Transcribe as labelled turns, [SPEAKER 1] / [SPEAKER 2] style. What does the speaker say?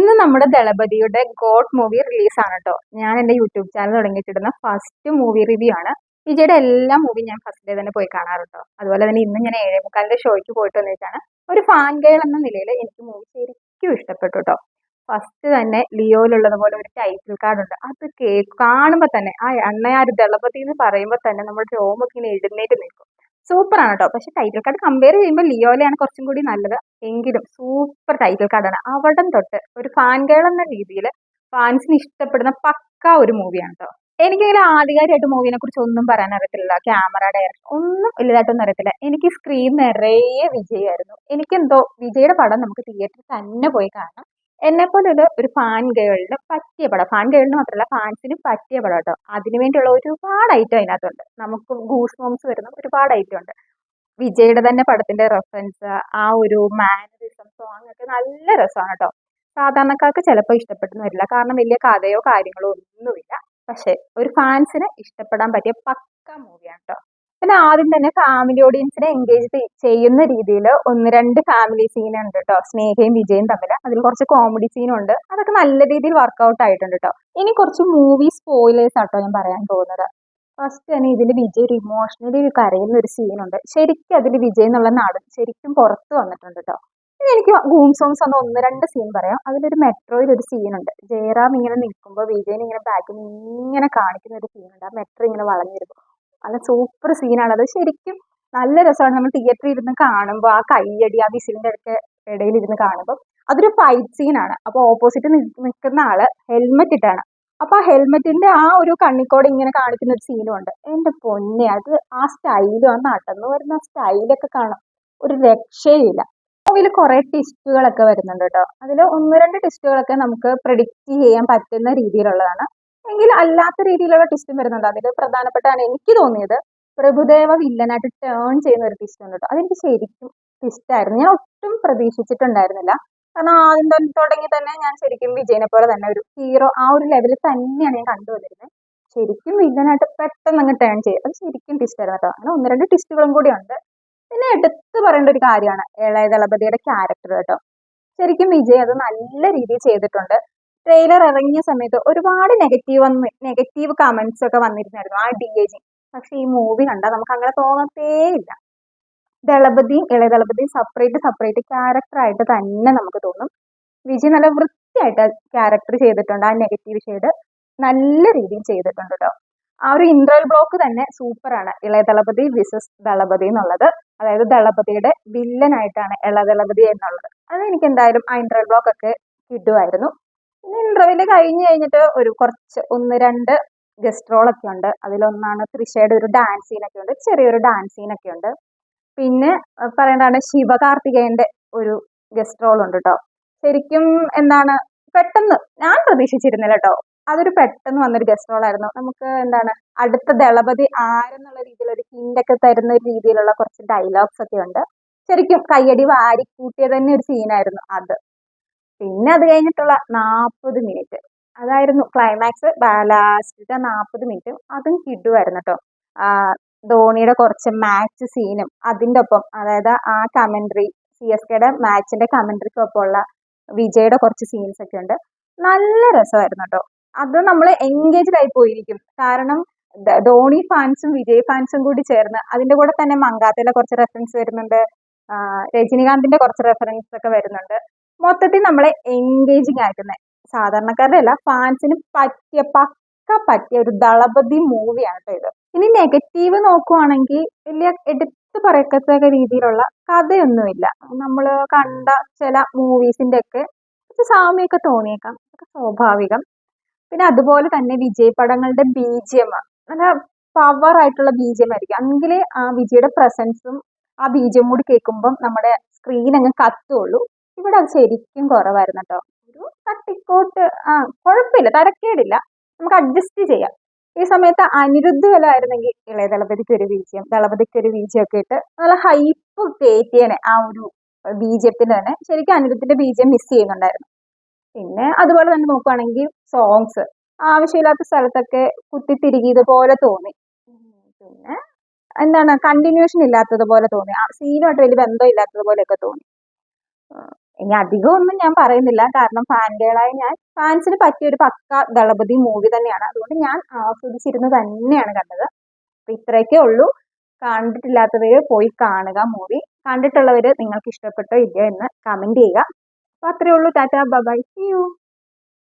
[SPEAKER 1] ഇന്ന് നമ്മുടെ ദളപതിയുടെ God movie റിലീസാണ് കേട്ടോ. ഞാൻ എൻ്റെ യൂട്യൂബ് ചാനൽ തുടങ്ങിയിട്ടിടുന്ന ഫസ്റ്റ് മൂവി റിവ്യൂ ആണ്. വിജയുടെ എല്ലാ മൂവിയും ഞാൻ ഫസ്റ്റ് ഡേ തന്നെ പോയി കാണാറുണ്ടോ. അതുപോലെ തന്നെ ഇന്ന് ഞാൻ 7:45 ഷോയ്ക്ക് പോയിട്ട് വന്നിട്ടാണ്. ഒരു ഫാൻ ഗേൾ എന്ന നിലയിൽ എനിക്ക് മൂവി ശരിക്കും ഇഷ്ടപ്പെട്ടു കേട്ടോ. ഫസ്റ്റ് തന്നെ ലിയോയിലുള്ളതുപോലെ ഒരു ടൈറ്റിൽ കാർഡ് ഉണ്ട്. അത് കാണുമ്പോൾ തന്നെ ആ അണ്ണയാര് ദളപതി എന്ന് പറയുമ്പോൾ തന്നെ നമ്മുടെ രോമൊക്കെ ഇങ്ങനെ എഴുന്നേറ്റ് നിൽക്കും. സൂപ്പറാണ് കേട്ടോ. പക്ഷെ ടൈറ്റിൽ കാർഡ് കമ്പയർ ചെയ്യുമ്പോൾ ലിയോയിലാണ് കുറച്ചും കൂടി നല്ലത്. എങ്കിലും സൂപ്പർ ടൈറ്റിൽ കാർഡാണ്. അവിടം തൊട്ട് ഒരു ഫാൻ ഗേൾ എന്ന രീതിയിൽ ഫാൻസിന് ഇഷ്ടപ്പെടുന്ന പക്ക ഒരു മൂവിയാണ് കേട്ടോ. എനിക്കിങ്ങനെ ആധികാരികമായിട്ട് മൂവിനെ കുറിച്ച് ഒന്നും പറയാൻ അറിയത്തില്ല. ക്യാമറ ഡയറക്ഷൻ ഒന്നും വലുതായിട്ടൊന്നും അറിയത്തില്ല. എനിക്ക് സ്ക്രീൻ നിറയെ വിജയായിരുന്നു. എനിക്കെന്തോ വിജയുടെ പടം നമുക്ക് തിയേറ്ററിൽ തന്നെ പോയി കാണാം. എന്നെപ്പോലുള്ള ഒരു ഫാൻ ഗേളിന് പറ്റിയ പടം. ഫാൻ ഗേളിന് മാത്രമല്ല, ഫാൻസിന് പറ്റിയ പടം കേട്ടോ. അതിനുവേണ്ടിയുള്ള ഒരുപാട് ഐറ്റം അതിനകത്തുണ്ട്. നമുക്ക് ഗൂസ് ബംസ് വരുന്ന ഒരുപാട് ഐറ്റം ഉണ്ട്. വിജയുടെ തന്നെ പടത്തിന്റെ റെഫറൻസ്, ആ ഒരു മാനറിസം, സോങ് ഒക്കെ നല്ല രസമാണ് കേട്ടോ. സാധാരണക്കാർക്ക് ചിലപ്പോൾ ഇഷ്ടപ്പെട്ടെന്ന് വരില്ല, കാരണം വലിയ കഥയോ കാര്യങ്ങളോ ഒന്നുമില്ല. പക്ഷെ ഒരു ഫാൻസിന് ഇഷ്ടപ്പെടാൻ പറ്റിയ പക്ക മൂവിയാണ് കേട്ടോ. പിന്നെ ആദ്യം തന്നെ ഫാമിലി ഓഡിയൻസിനെ എൻഗേജ് ചെയ്യുന്ന രീതിയിൽ ഒന്ന് രണ്ട് ഫാമിലി സീൻ ഉണ്ട് കേട്ടോ. സ്നേഹയും വിജയും തമ്മിൽ അതിൽ കുറച്ച് കോമഡി സീനും ഉണ്ട്. അതൊക്കെ നല്ല രീതിയിൽ വർക്കൗട്ട് ആയിട്ടുണ്ട് കേട്ടോ. ഇനി കുറച്ച് മൂവി സ്പോയിലേഴ്സ് ആട്ടോ ഞാൻ പറയാൻ പോകുന്നത്. ഫസ്റ്റ് തന്നെ ഇതിൽ വിജയ് ഒരു ഇമോഷണലി കരയുന്ന ഒരു സീനുണ്ട്. ശരിക്കും അതിൽ വിജയ് എന്നുള്ള നാടൻ ശരിക്കും പുറത്ത് വന്നിട്ടുണ്ട് കേട്ടോ. ഇനി എനിക്ക് ഗൂം സോങ്സ് ഒന്ന് ഒന്ന് രണ്ട് സീൻ പറയാം. അതിലൊരു മെട്രോയിൽ ഒരു സീനുണ്ട്. ജയറാം ഇങ്ങനെ നിൽക്കുമ്പോൾ വിജയൻ ഇങ്ങനെ ബാക്കിൽ നിന്ന് ഇങ്ങനെ കാണിക്കുന്ന ഒരു സീനുണ്ട്. ആ മെട്രോ ഇങ്ങനെ വളഞ്ഞിരുന്നു. നല്ല സൂപ്പർ സീനാണ് അത്. ശരിക്കും നല്ല രസമാണ്. നമ്മൾ തിയേറ്ററിൽ ഇരുന്ന് കാണുമ്പോൾ ആ കയ്യടി, ആ വിസിലിന്റെ ഒക്കെ ഇടയിൽ ഇരുന്ന് കാണുമ്പോൾ അതൊരു ഫൈറ്റ് സീനാണ്. അപ്പൊ ഓപ്പോസിറ്റ് നിൽക്കുന്ന ആള് ഹെൽമെറ്റ് ഇട്ടാണ്. അപ്പൊ ആ ഹെൽമെറ്റിന്റെ ആ ഒരു കണ്ണിക്കോട് ഇങ്ങനെ കാണിക്കുന്ന ഒരു സീനും ഉണ്ട്. എന്റെ പൊന്നെ, അത് ആ സ്റ്റൈലും ആ നടന്നു വരുന്ന സ്റ്റൈലൊക്കെ കാണാം, ഒരു രക്ഷയില്ല. മൂവിയിൽ കുറെ ട്വിസ്റ്റുകളൊക്കെ വരുന്നുണ്ട് കേട്ടോ. അതിൽ ഒന്ന് രണ്ട് ട്വിസ്റ്റുകളൊക്കെ നമുക്ക് പ്രെഡിക്റ്റ് ചെയ്യാൻ പറ്റുന്ന രീതിയിലുള്ളതാണ്. എങ്കിൽ അല്ലാത്ത രീതിയിലുള്ള ട്വിസ്റ്റും വരുന്നുണ്ട്. അതിൽ പ്രധാനപ്പെട്ടാണ് എനിക്ക് തോന്നിയത് പ്രഭുദേവ വില്ലനായിട്ട് ടേൺ ചെയ്യുന്ന ഒരു ട്വിസ്റ്റ് ഉണ്ട് കേട്ടോ. അതെനിക്ക് ശരിക്കും ട്വിസ്റ്റായിരുന്നു. ഞാൻ ഒട്ടും പ്രതീക്ഷിച്ചിട്ടുണ്ടായിരുന്നില്ല. കാരണം ആദ്യം തുടങ്ങി തന്നെ ഞാൻ ശരിക്കും വിജയനെ പോലെ തന്നെ ഒരു ഹീറോ ആ ഒരു ലെവലിൽ തന്നെയാണ് ഞാൻ കണ്ടുവന്നിരുന്നത്. ശരിക്കും വില്ലനായിട്ട് പെട്ടെന്ന് അങ്ങ് ടേൺ ചെയ്യും. അത് ശരിക്കും ട്വിസ്റ്റ് ആയിരുന്നു കേട്ടോ. അങ്ങനെ ഒന്ന് രണ്ട് ട്വിസ്റ്റുകളും കൂടി ഉണ്ട്. പിന്നെ എടുത്തു പറയേണ്ട ഒരു കാര്യമാണ് ഇളയ ദളപതിയുടെ ക്യാരക്ടർ കേട്ടോ. ശരിക്കും വിജയ് അത് നല്ല രീതിയിൽ ചെയ്തിട്ടുണ്ട്. ട്രെയിലർ ഇറങ്ങിയ സമയത്ത് ഒരുപാട് നെഗറ്റീവ് കമന്റ്സ് ഒക്കെ വന്നിരുന്നായിരുന്നു ആ DAG. പക്ഷെ ഈ മൂവി കണ്ടാൽ നമുക്ക് അങ്ങനെ തോന്നത്തേ ഇല്ല. ദളപതിയും ഇളയ ദളപതിയും സെപ്പറേറ്റ് ക്യാരക്ടർ ആയിട്ട് തന്നെ നമുക്ക് തോന്നും. വിജയ് നല്ല വൃത്തിയായിട്ട് ക്യാരക്ടർ ചെയ്തിട്ടുണ്ട്. ആ നെഗറ്റീവ് ഷെയ്ഡ് നല്ല രീതിയിൽ ചെയ്തിട്ടുണ്ട് കേട്ടോ. ആ ഒരു ഇന്റർവൽ ബ്ലോക്ക് തന്നെ സൂപ്പറാണ്. ഇളയ ദളപതി വിസസ് ദളപതി എന്നുള്ളത്. അതായത് ദളപതിയുടെ വില്ലനായിട്ടാണ് ഇളയ ദളപതി എന്നുള്ളത്. അത് എനിക്ക് എന്തായാലും ആ ഇന്റർവൽ ബ്ലോക്ക് ഒക്കെ കിട്ടുമായിരുന്നു. പിന്നെ ഇന്റർവ്യൂല് കഴിഞ്ഞിട്ട് ഒരു കുറച്ച് ഒന്ന് രണ്ട് ഗസ്റ്റ് റോളൊക്കെ ഉണ്ട്. അതിലൊന്നാണ് തൃഷയുടെ ഒരു ഡാൻസ് സീനൊക്കെ ഉണ്ട്, ചെറിയൊരു ഡാൻസ് സീനൊക്കെ ഉണ്ട്. പിന്നെ പറയേണ്ടതാണ് ശിവകാർത്തികേയന്റെ ഒരു ഗസ്റ്റ് റോൾ ഉണ്ട് കേട്ടോ. ശരിക്കും എന്താണ്, പെട്ടെന്ന് ഞാൻ പ്രതീക്ഷിച്ചിരുന്നില്ല കേട്ടോ. അതൊരു പെട്ടെന്ന് വന്നൊരു ഗസ്റ്റ് റോൾ ആയിരുന്നു. നമുക്ക് എന്താണ് അടുത്ത ദളപതി ആരെന്നുള്ള രീതിയിൽ ഒരു ഹിന്റൊക്കെ തരുന്ന രീതിയിലുള്ള കുറച്ച് ഡയലോഗ്സ് ഒക്കെ ഉണ്ട്. ശരിക്കും കയ്യടി വാരി കൂട്ടിയ തന്നെ ഒരു സീനായിരുന്നു അത്. പിന്നെ അത് കഴിഞ്ഞിട്ടുള്ള 40 മിനിറ്റ് അതായിരുന്നു ക്ലൈമാക്സ്. ലാസ്റ്റ് 40 മിനിറ്റും അതും കിടുവായിരുന്നു കേട്ടോ. ധോണിയുടെ കുറച്ച് മാച്ച് സീനും അതിൻ്റെ ഒപ്പം, അതായത് ആ കമന്ററി CSKയുടെ മാച്ചിന്റെ കമന്ററിക്കൊപ്പം ഉള്ള വിജയുടെ കുറച്ച് സീൻസ് ഒക്കെ ഉണ്ട്. നല്ല രസമായിരുന്നു കേട്ടോ. അത് നമ്മൾ എൻഗേജ്ഡ് ആയി പോയിരിക്കും. കാരണം ധോണി ഫാൻസും വിജയ് ഫാൻസും കൂടി ചേർന്ന്, അതിന്റെ കൂടെ തന്നെ മങ്കാത്തയിലെ കുറച്ച് റെഫറൻസ് വരുന്നുണ്ട്, രജനികാന്തിന്റെ കുറച്ച് റെഫറൻസ് ഒക്കെ വരുന്നുണ്ട്. മൊത്തത്തിൽ നമ്മളെ എൻഗേജിങ് ആക്കുന്നത് സാധാരണക്കാരുടെ അല്ല, ഫാൻസിന് പറ്റിയ ഒരു ദളപതി മൂവിയാണ് കേട്ടോ ഇത്. ഇനി നെഗറ്റീവ് നോക്കുവാണെങ്കിൽ വലിയ എടുത്തു പറയത്തക്ക രീതിയിലുള്ള കഥയൊന്നുമില്ല. നമ്മൾ കണ്ട ചില മൂവീസിന്റെ ഒക്കെ സാമ്യമൊക്കെ തോന്നിയേക്കാം, അതൊക്കെ സ്വാഭാവികം. പിന്നെ അതുപോലെ തന്നെ വിജയ് പടങ്ങളുടെ BGM നല്ല പവർ ആയിട്ടുള്ള BGM ആയിരിക്കും. എങ്കിലേ ആ വിജയുടെ പ്രസൻസും ആ BGM കൂടി കേൾക്കുമ്പം നമ്മുടെ സ്ക്രീൻ അങ്ങ് കത്തുള്ളൂ. ഇവിടെ അത് ശരിക്കും കുറവായിരുന്നു കേട്ടോ. ഒരു തട്ടിക്കോട്ട്, കുഴപ്പമില്ല, തരക്കേടില്ല, നമുക്ക് അഡ്ജസ്റ്റ് ചെയ്യാം. ഈ സമയത്ത് അനിരുദ്ധ് വല്ല ആയിരുന്നെങ്കിൽ ഇളയ ദളപതിക്ക് ഒരു ദളപതിക്ക് ഒരു ഒക്കെ ഇട്ട് നല്ല ഹൈപ്പ് കയറ്റിയേനെ ആ ഒരു BGMത്തിന് തന്നെ. ശരിക്കും അനിരുദ്ധിന്റെ BGM മിസ് ചെയ്യുന്നുണ്ടായിരുന്നു. പിന്നെ അതുപോലെ തന്നെ നോക്കുകയാണെങ്കിൽ സോങ്സ് ആവശ്യമില്ലാത്ത സ്ഥലത്തൊക്കെ കുത്തിത്തിരികിയതുപോലെ തോന്നി. പിന്നെ എന്താണ്, കണ്ടിന്യൂഷൻ ഇല്ലാത്തതുപോലെ തോന്നി. ആ സീനുമായിട്ട് വലിയ ബന്ധം ഇല്ലാത്തതുപോലെയൊക്കെ തോന്നി. ഇനി അധികം ഒന്നും ഞാൻ പറയുന്നില്ല, കാരണം ഫാൻഗേളായി ഞാൻ ഫാൻസിന് പറ്റിയ ഒരു പക്ക ദളപതി മൂവി തന്നെയാണ്. അതുകൊണ്ട് ഞാൻ ആസ്വദിച്ചിരുന്ന് തന്നെയാണ് കണ്ടത്. അപ്പൊ ഇത്രയൊക്കെ ഉള്ളൂ. കണ്ടിട്ടില്ലാത്തവര് പോയി കാണുക മൂവി. കണ്ടിട്ടുള്ളവര് നിങ്ങൾക്ക് ഇഷ്ടപ്പെട്ടോ ഇല്ലയോ എന്ന് കമന്റ് ചെയ്യുക. അപ്പൊ അത്രേ ഉള്ളൂ. Tata bye, see U.